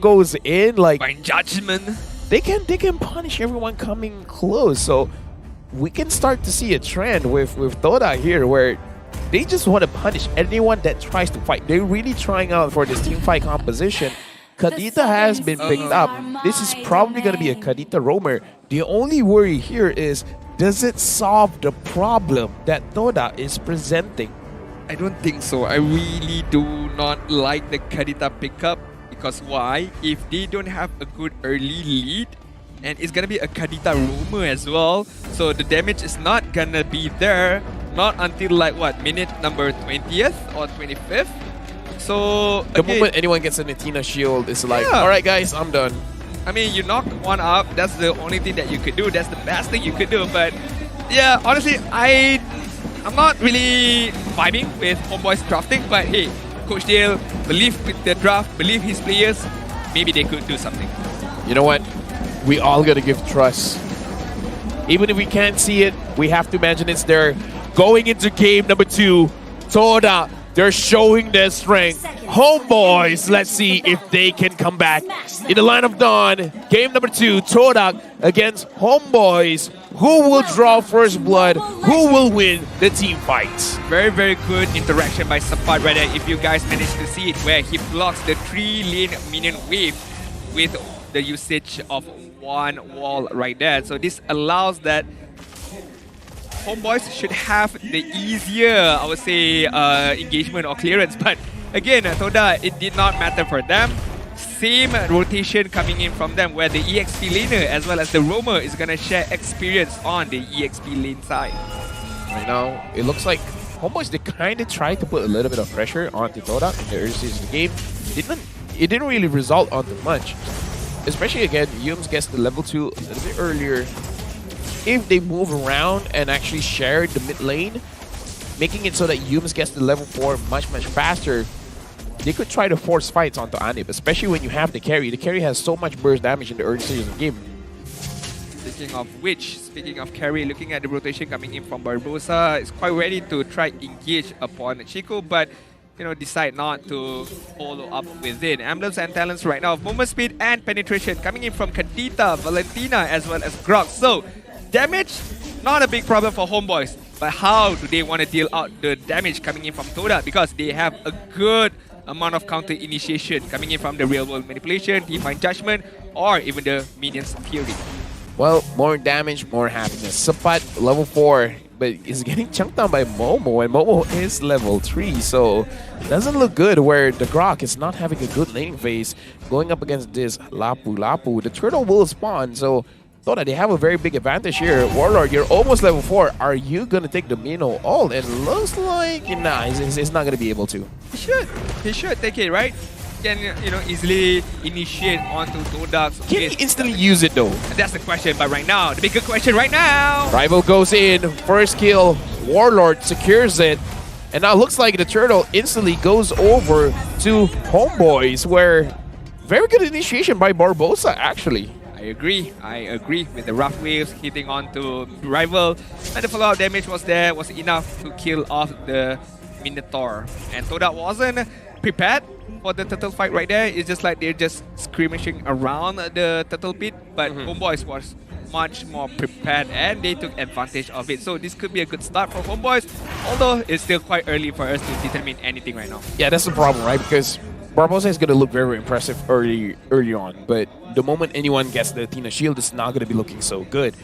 goes in, like By judgment. they can punish everyone coming close. So we can start to see a trend with Todak here where they just want to punish anyone that tries to fight. They're really trying out for this team fight composition. Kadita has been picked up. This is probably going to be a Kadita roamer. The only worry here is, does it solve the problem that Todak is presenting? I don't think so. I really do not like the Kadita pickup. Because why? If they don't have a good early lead, and it's gonna be a Kadita roamer as well, so the damage is not gonna be there, not until like what, minute number 20th or 25th. So The moment anyone gets an Athena shield, it's like, Yeah. alright guys, I'm done. I mean, you knock one up, that's the only thing that you could do, that's the best thing you could do. But yeah, honestly, I'm not really vibing with HomeBois drafting, but hey, Coach Dale, believe with the draft, believe his players, maybe they could do something. You know what? We all gotta give trust. Even if we can't see it, we have to imagine it's there. Going into game number 2, Todak, they're showing their strength. HomeBois, let's see if they can come back. In the line of dawn, game number 2, Todak against HomeBois. Who will draw first blood? Who will win the team fights? Very, very good interaction by Sapat right there. If you guys managed to see it, where he blocks the 3-lane minion wave with the usage of one wall right there. So this allows that HomeBois should have the easier, I would say, engagement or clearance. But again, Todak, it did not matter for them. Same rotation coming in from them, where the EXP laner as well as the roamer is gonna share experience on the EXP lane side. Right now, it looks like HomeBois, they kind of tried to put a little bit of pressure onto Todak in the early stages of the game. It didn't really result onto much. Especially again, Yums gets the level 2 a little bit earlier. If they move around and actually share the mid lane, making it so that Yums gets the level 4 much faster, they could try to force fights onto Anip, especially when you have the carry. The carry has so much burst damage in the early stages of the game. Speaking of carry, looking at the rotation coming in from Barbosa, is quite ready to try engage upon Chico, but you know, decide not to follow up with it. Emblems and talents right now of movement speed and penetration coming in from Kadita, Valentina, as well as Grok. So damage, not a big problem for HomeBois, but how do they want to deal out the damage coming in from Todak? Because they have a good amount of counter initiation coming in from the real world manipulation, divine judgment, or even the minions fury. Well, more damage, more happiness. Sapat, level 4, but is getting chunked down by Momo, and Momo is level 3, so doesn't look good where the Grok is not having a good laning phase. Going up against this Lapu, the turtle will spawn, so Todak, they have a very big advantage here. Warlord, you're almost level 4. Are you going to take the Mino ult? It looks like, nah, he's not going to be able to. He should take it, right? Can, you know, easily initiate onto Todak. Can he instantly use it though? That's the question, but right now, the bigger question right now. Rival goes in, first kill, Warlord secures it, and now looks like the turtle instantly goes over to HomeBois, where very good initiation by Barbosa actually. I agree with the rough waves hitting onto Rival, and the follow-up damage was there, was enough to kill off the Minotaur. And Todak wasn't prepared for the turtle fight right there. It's just like they're just skirmishing around the turtle pit, but HomeBois was much more prepared and they took advantage of it. So this could be a good start for HomeBois, although it's still quite early for us to determine anything right now. Yeah, that's the problem, right? Because Barbosa is going to look very impressive early on, but the moment anyone gets the Athena shield, it's not going to be looking so good.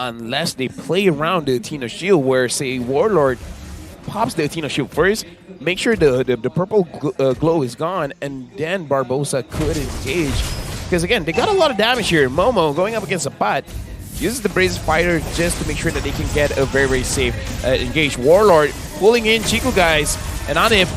Unless they play around the Athena shield where, say, Warlord pops the Athena shield first, make sure the purple glow is gone, and then Barbosa could engage. Because again, they got a lot of damage here. Momo going up against Sapat uses the Brazen Fighter just to make sure that they can get a very safe engage. Warlord pulling in Chico guys, and Anip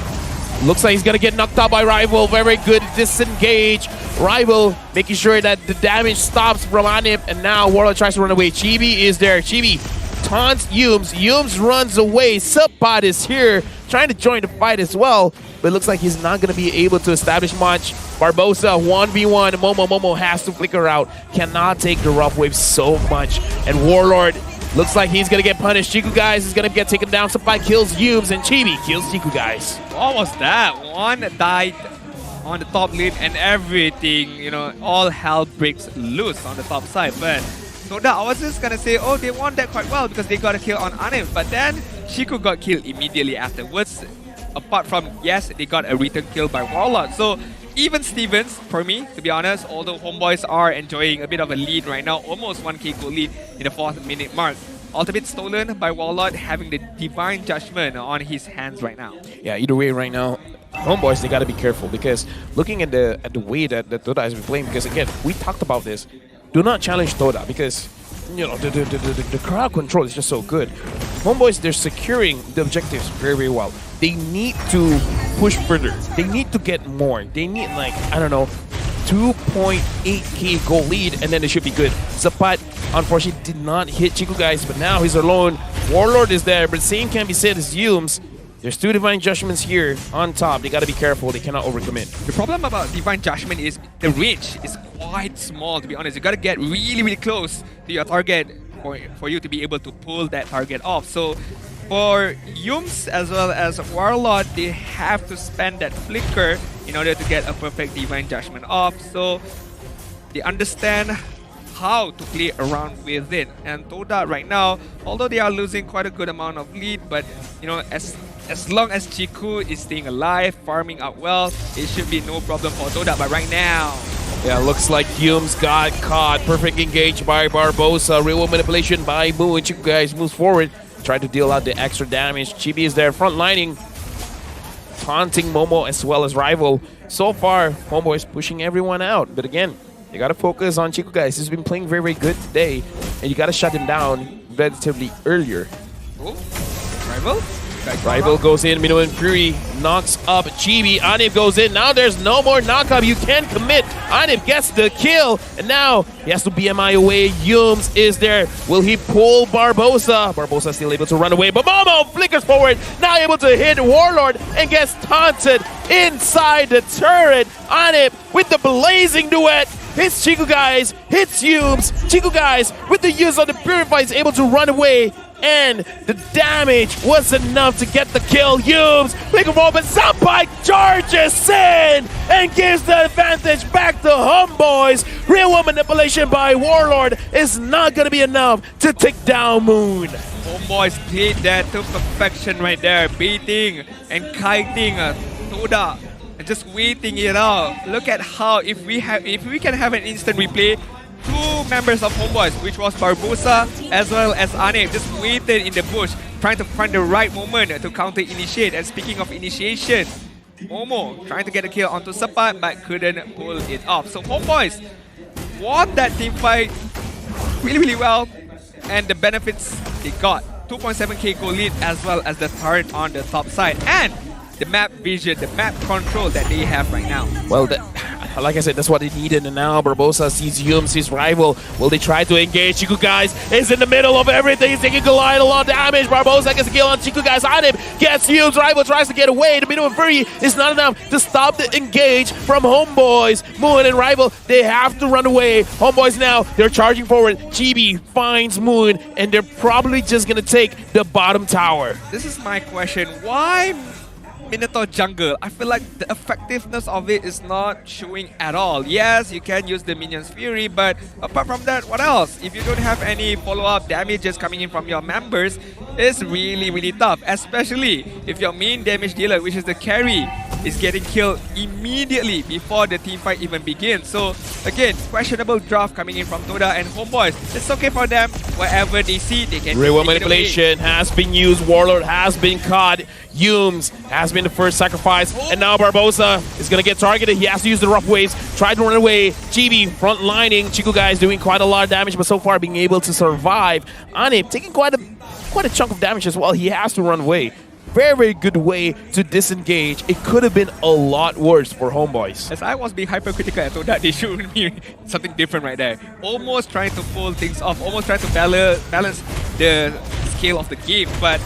looks like he's gonna get knocked out by Rival. Very good disengage. Rival making sure that the damage stops from Anip, and now Warlord tries to run away. Chibi is there. Chibi taunts Yums. Yums runs away. Sapat is here trying to join the fight as well, but it looks like he's not going to be able to establish much. Barbosa 1v1. Momo has to flicker out. Cannot take the rough wave so much. And Warlord looks like he's going to get punished. Chiku guys is going to get taken down. Sapat kills Yums, and Chibi kills Chiku guys. What was that? One died on the top lane and everything, you know, all hell breaks loose on the top side. But Todak, I was just gonna say, oh, they won that quite well because they got a kill on Anip, but then Chico got killed immediately afterwards. Apart from, yes, they got a return kill by Warlord. So even Stevens, for me, to be honest, although HomeBois are enjoying a bit of a lead right now, almost 1k goal lead in the 4th minute mark. Ultimate stolen by Warlord, having the Divine Judgment on his hands right now. Yeah, either way right now, HomeBois, they got to be careful because looking at the way that Todak has been playing, because again, we talked about this, do not challenge Todak because, you know, the crowd control is just so good. HomeBois, they're securing the objectives very, very well. They need to push further. They need to get more. They need, like, I don't know, 2.8k goal lead, and then they should be good. Zapat, unfortunately, did not hit Chico, guys, but now he's alone. Warlord is there, but same can be said as Yumes. There's 2 Divine Judgments here on top. They got to be careful. They cannot overcommit. The problem about Divine Judgment is the range is quite small, to be honest. You got to get really, really close to your target for you to be able to pull that target off. So for Yumes as well as Warlord, they have to spend that flicker in order to get a perfect Divine Judgment off. So they understand how to play around with it. And Todak right now, although they are losing quite a good amount of lead, but you know, as long as Chiku is staying alive, farming out well, it should be no problem for Todak. But right now, yeah, looks like Yumes got caught. Perfect engage by Barbosa. Real world manipulation by Moo. And Chiku, guys, moves forward. Try to deal out the extra damage. Chibi is there front lining, taunting Momo as well as Rival. So far, HomeBois is pushing everyone out. But again, you got to focus on Chico, guys. He's been playing very, very good today. And you got to shut him down relatively earlier. Oh, Rival? Rival goes in, Minnow and Fury knocks up Chibi. Anip goes in. Now there's no more knockup. You can commit. Anip gets the kill. And now he has to BMI away. Yumes is there. Will he pull Barbosa? Barbosa still able to run away. But Momo flickers forward. Now able to hit Warlord and gets taunted inside the turret. Anip with the blazing duet. Hits Chico, guys. Hits Yumes. Chico, guys, with the use of the Purify, is able to run away. And the damage was enough to get the kill. Yumes, big roll, but Sampai charges in and gives the advantage back to HomeBois. Real world manipulation by Warlord is not going to be enough to take down Moon. HomeBois played that to perfection right there, baiting and kiting Todak and just waiting it out. Look at how if we can have an instant replay. 2 members of HomeBois, which was Barbosa as well as Anip, just waited in the bush, trying to find the right moment to counter-initiate. And speaking of initiation, Momo trying to get a kill onto Sapat but couldn't pull it off. So HomeBois won that team fight really, really well, and the benefits they got. 2.7k goal lead as well as the turret on the top side. And the map vision, the map control that they have right now. Well, like I said, that's what they needed. And now Barbosa sees Yumes, his rival. Will they try to engage? Chiku, guys, is in the middle of everything. He's taking a lot of damage. Barbosa gets a kill on Chiku, guys. Anip gets Yumes. Rival tries to get away. The middle of Fury is not enough to stop the engage from HomeBois. Moon and Rival, they have to run away. HomeBois now, they're charging forward. Chibi finds Moon, and they're probably just going to take the bottom tower. This is my question. Why Minotaur jungle? I feel like the effectiveness of it is not showing at all. Yes, you can use the minion's fury, but apart from that, what else? If you don't have any follow-up damages coming in from your members, it's really, really tough. Especially if your main damage dealer, which is the carry, is getting killed immediately before the team fight even begins. So again, questionable draft coming in from Todak and HomeBois. It's okay for them. Whatever they see, they can Real manipulation has been used. Warlord has been caught. Yumes has been the first sacrifice. And now Barbosa is going to get targeted. He has to use the rough waves. Tried to run away. Chibi front lining. Chico, guys, doing quite a lot of damage, but so far being able to survive. Anip taking quite a chunk of damage as well. He has to run away. Very, very good way to disengage. It could have been a lot worse for HomeBois. As I was being hypercritical at Todak, they showed me something different right there. Almost trying to pull things off, almost trying to balance the scale of the game. But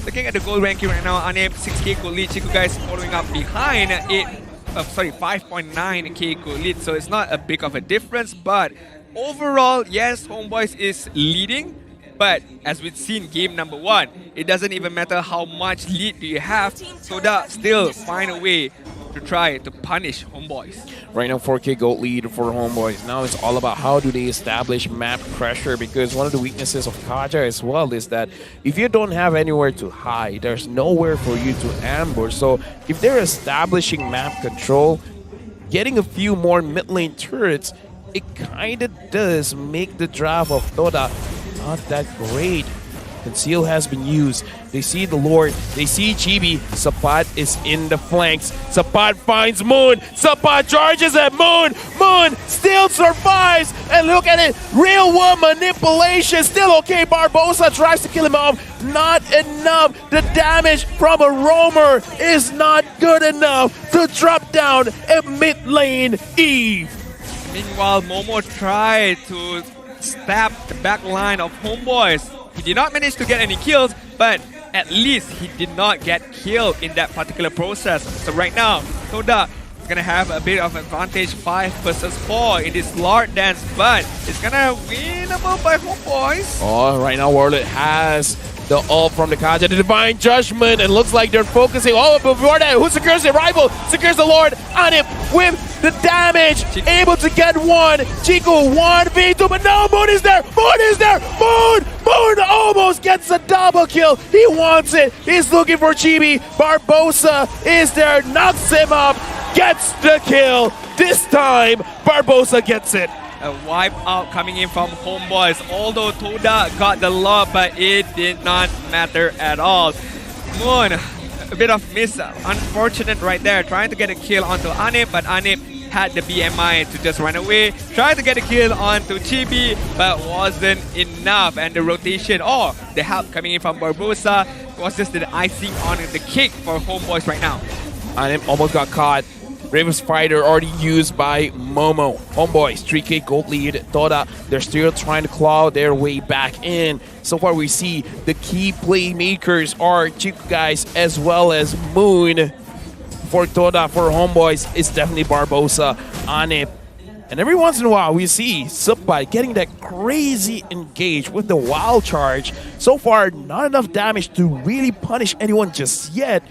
looking at the gold ranking right now, Anip 6k gold lead, Chico, guys following up behind 5.9k gold lead. So it's not a big of a difference, but overall, yes, HomeBois is leading. But as we've seen game number 1, it doesn't even matter how much lead do you have, Todak still find a way to try to punish HomeBois. Right now, 4K gold lead for HomeBois. Now it's all about how do they establish map pressure, because one of the weaknesses of Kaja as well is that if you don't have anywhere to hide, there's nowhere for you to ambush. So if they're establishing map control, getting a few more mid lane turrets, it kind of does make the draft of Todak not that great. Conceal has been used. They see the Lord. They see Chibi. Sapat is in the flanks. Sapat finds Moon. Sapat charges at Moon. Moon still survives. And look at it. Real world manipulation. Still okay. Barbosa tries to kill him off. Not enough. The damage from a roamer is not good enough to drop down a mid lane Eve. Meanwhile, Momo tried to stab the back line of HomeBois. He did not manage to get any kills, but at least he did not get killed in that particular process. So right now, Todak is going to have a bit of advantage 5 versus 4 in this Lord Dance, but it's going to winnable by HomeBois. Oh, right now Warlord has the ult from the Kaja, the Divine Judgment, and looks like they're focusing. Oh, before that, who secures the rival? Secures the Lord on it with the damage. Chico. Able to get one. Chico 1v2, but no, Moon is there. Moon is there. Moon almost gets a double kill. He wants it. He's looking for Chibi. Barbosa is there, knocks him up, gets the kill. This time, Barbosa gets it. A wipe out coming in from HomeBois. Although Todak got the lob, but it did not matter at all. Moon, a bit of miss. Unfortunate right there. Trying to get a kill onto Anip, but Anip had the BMI to just run away. Tried to get a kill onto Chibi, but wasn't enough. And the rotation, the help coming in from Barbosa was just the icing on the cake for HomeBois right now. Anip almost got caught. Raven's Fighter already used by Momo. HomeBois, 3K gold lead. Todak, they're still trying to claw their way back in. So far we see the key playmakers are Chico guys as well as Moon. For Todak, for HomeBois, it's definitely Barbosa, Anip. And every once in a while we see Sapat getting that crazy engage with the wild charge. So far, not enough damage to really punish anyone just yet,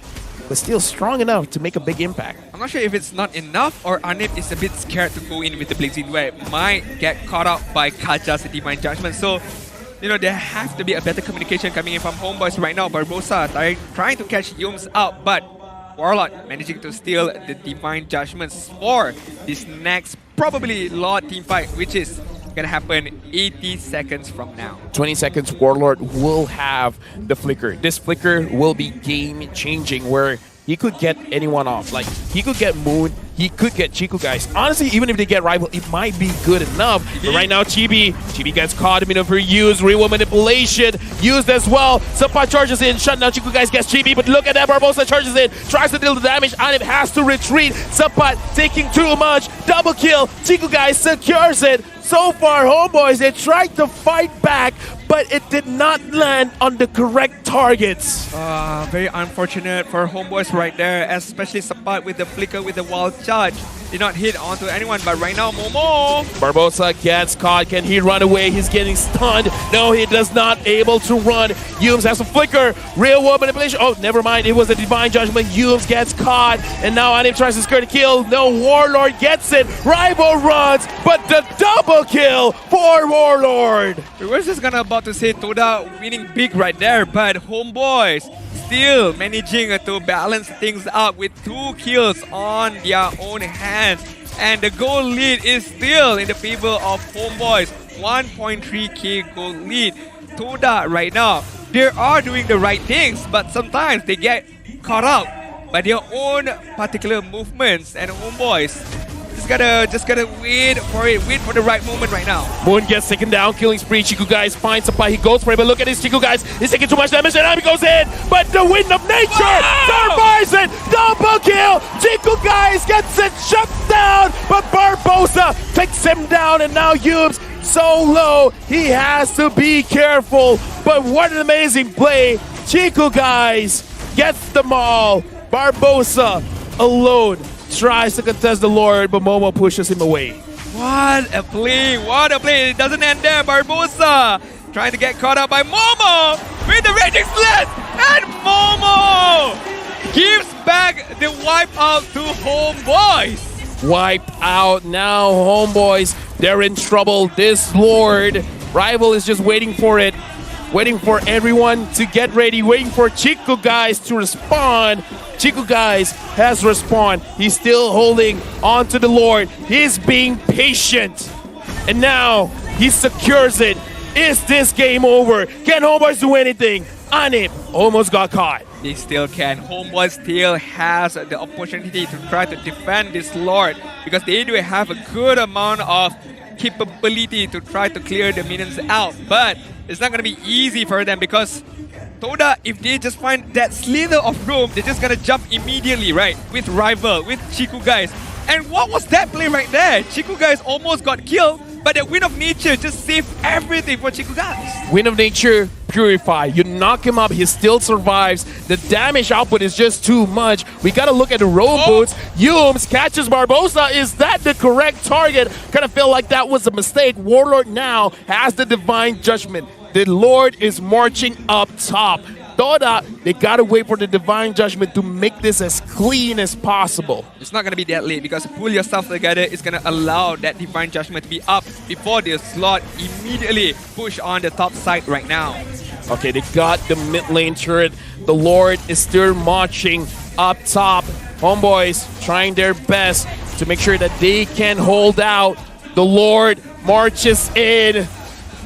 but still strong enough to make a big impact. I'm not sure if it's not enough or Anip is a bit scared to go in with the Blazing Web. Might get caught up by Kaja's Divine Judgment. So, there have to be a better communication coming in from HomeBois right now. Barbosa trying to catch Yums out, but Warlord managing to steal the Divine Judgments for this next probably Lord team fight, which is gonna happen 80 seconds from now. 20 seconds, Warlord will have the flicker. This flicker will be game changing, where he could get anyone off. Like, he could get Moon, he could get Chico guys. Honestly, even if they get rival, it might be good enough. But right now, Chibi gets caught in for use, real manipulation used as well. Sapat charges in, shut down Chico guys, gets Chibi, but look at that, Barbosa charges in, tries to deal the damage, Anip has to retreat. Sapat taking too much, double kill, Chico guys secures it. So far, HomeBois, they tried to fight back, but it did not land on the correct targets. Very unfortunate for HomeBois right there, especially Sapat with the flicker with the wild charge. Did not hit onto anyone, but right now, Momo! Barbosa gets caught. Can he run away? He's getting stunned. No, he does not able to run. Yums has a flicker. Real world manipulation. Oh, never mind. It was a Divine Judgment. Yums gets caught. And now Anip tries to skirt the kill. No, Warlord gets it. Rival runs, but the double kill for Warlord. We were just about to say Todak winning big right there, but HomeBois still managing to balance things out with 2 kills on their own hands. And the goal lead is still in the favor of HomeBois. 1.3k goal lead. Todak right now, they are doing the right things, but sometimes they get caught out by their own particular movements. And HomeBois just gotta wait for it, wait for the right moment right now. Moon gets taken down, killing spree. Chico guys finds Sapai, he goes for it, but look at this Chico guys, he's taking too much damage and he goes in, but the wind of nature survives it, double kill. Chico guys gets it shut down, but Barbosa takes him down, and now Yubes so low, he has to be careful. But what an amazing play. Chico guys gets them all. Barbosa alone tries to contest the Lord, but Momo pushes him away. What a play! What a play! It doesn't end there. Barbosa trying to get caught up by Momo with the Raging Slash, and Momo gives back the wipe out to HomeBois. Wiped out now, HomeBois. They're in trouble. This Lord rival is just waiting for it. Waiting for everyone to get ready. Waiting for Chico Guys to respond. Chico Guys has respawned. He's still holding on to the Lord. He's being patient. And now he secures it. Is this game over? Can HomeBois do anything? Anip almost got caught. They still can. HomeBois still has the opportunity to try to defend this Lord because they do have a good amount of capability to try to clear the minions out. But it's not going to be easy for them because Todak, if they just find that slither of room, they're just going to jump immediately, right? With Rival, with Chico Guys. And what was that play right there? Chico Guys almost got killed, but the Wind of Nature just saved everything for Chico Guys. Wind of Nature, Purify. You knock him up, he still survives. The damage output is just too much. We got to look at the road boots. Yumes catches Barbosa. Is that the correct target? Kind of feel like that was a mistake. Warlord now has the Divine Judgment. The Lord is marching up top. Todak, they gotta wait for the Divine Judgment to make this as clean as possible. It's not gonna be that late because pull yourself together is gonna allow that Divine Judgment to be up before the slot immediately push on the top side right now. Okay, they got the mid lane turret. The Lord is still marching up top. HomeBois trying their best to make sure that they can hold out. The Lord marches in.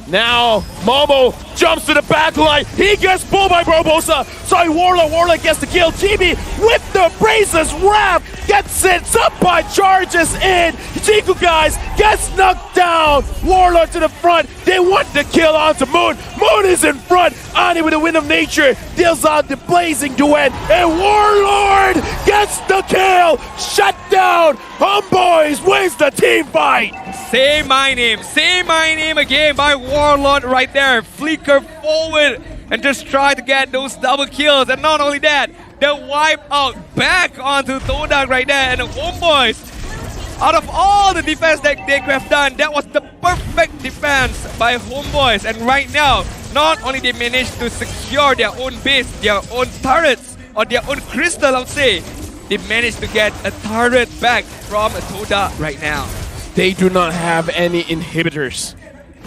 Now, Momo jumps to the back line. He gets pulled by Barbosa. Sorry, Warlord gets the kill. Chibi with the braces wrap gets it. Subpod charges in. Chico Guys gets knocked down. Warlord to the front. They want the kill onto Moon. Moon is in front. Ani with the Wind of Nature deals out the blazing duet. And Warlord gets the kill. Shut down. HomeBois wins the team fight. Say my name again by Warlord right there. Flicker forward and just try to get those double kills. And not only that, the wipe out back onto Todak right there. And the HomeBois, out of all the defense that they could have done, that was the perfect defense by HomeBois. And right now, not only they managed to secure their own base, their own turrets, or their own crystal, I would say, they managed to get a turret back from Todak right now. They do not have any inhibitors.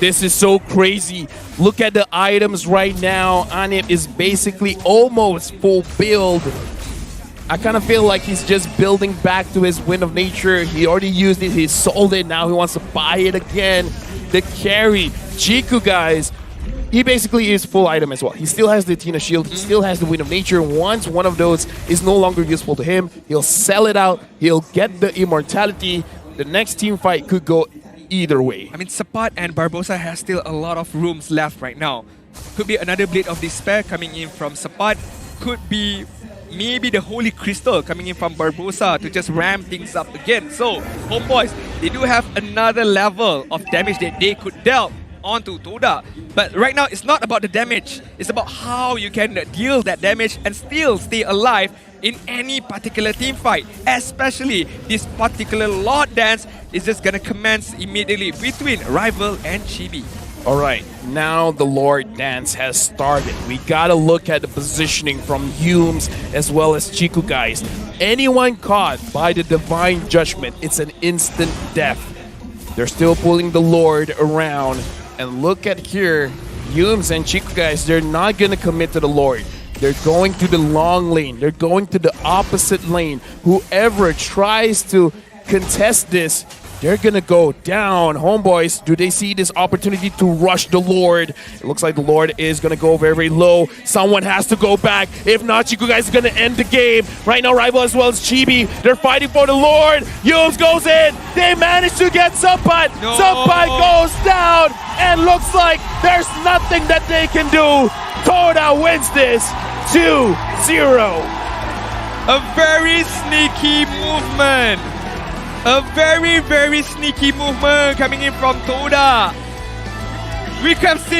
This is so crazy. Look at the items right now. Anip is basically almost full build. I kind of feel like he's just building back to his Wind of Nature. He already used it, he sold it, now he wants to buy it again. The carry, Chico Guys, he basically is full item as well. He still has the Tina Shield, he still has the Wind of Nature. Once one of those is no longer useful to him, he'll sell it out, he'll get the Immortality. The next team fight could go either way. I mean, Sapat and Barbosa has still a lot of rooms left right now. Could be another Blade of Despair coming in from Sapat. Could be maybe the Holy Crystal coming in from Barbosa to just ramp things up again. So, HomeBois, they do have another level of damage that they could deal onto Todak. But right now, it's not about the damage. It's about how you can deal that damage and still stay alive in any particular team fight. Especially this particular Lord Dance is just gonna commence immediately between Rival and Chibi. Alright, now the Lord Dance has started. We gotta look at the positioning from Humes as well as Chico Guys. Anyone caught by the Divine Judgment, it's an instant death. They're still pulling the Lord around. And look at here, Humes and Chico Guys, they're not gonna commit to the Lord. They're going to the long lane. They're going to the opposite lane. Whoever tries to contest this, they're going to go down. HomeBois, do they see this opportunity to rush the Lord? It looks like the Lord is going to go very, very low. Someone has to go back. If not, Chico Guys is going to end the game. Right now, Rival as well as Chibi, they're fighting for the Lord. Yumes goes in. They manage to get Subpad. No. Subpad goes down. And looks like there's nothing that they can do. Todak wins this 2-0. A very sneaky movement. A very, very sneaky movement coming in from Todak. We can see